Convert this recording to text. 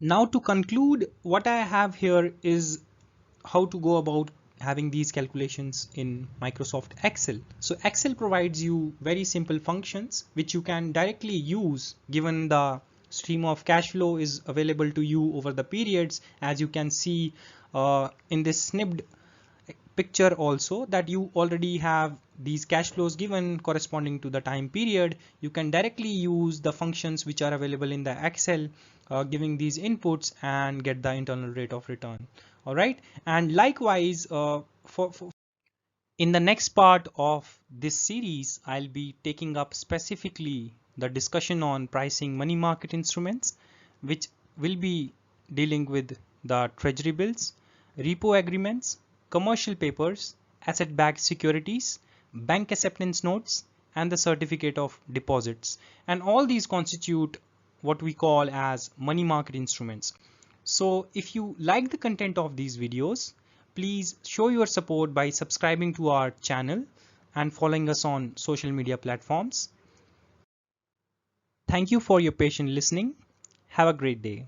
Now to conclude, what I have here is how to go about having these calculations in Microsoft Excel. So Excel provides you very simple functions which you can directly use given the stream of cash flow is available to you over the periods, as you can see in this snipped picture also, that you already have these cash flows given corresponding to the time period. You can directly use the functions which are available in the Excel, giving these inputs and get the internal rate of return. All right, and likewise for in the next part of this series, I'll be taking up specifically the discussion on pricing money market instruments, which will be dealing with the treasury bills, repo agreements, commercial papers, asset-backed securities, bank acceptance notes, and the certificate of deposits. And all these constitute what we call as money market instruments. So if you like the content of these videos, please show your support by subscribing to our channel and following us on social media platforms. Thank you for your patient listening. Have a great day.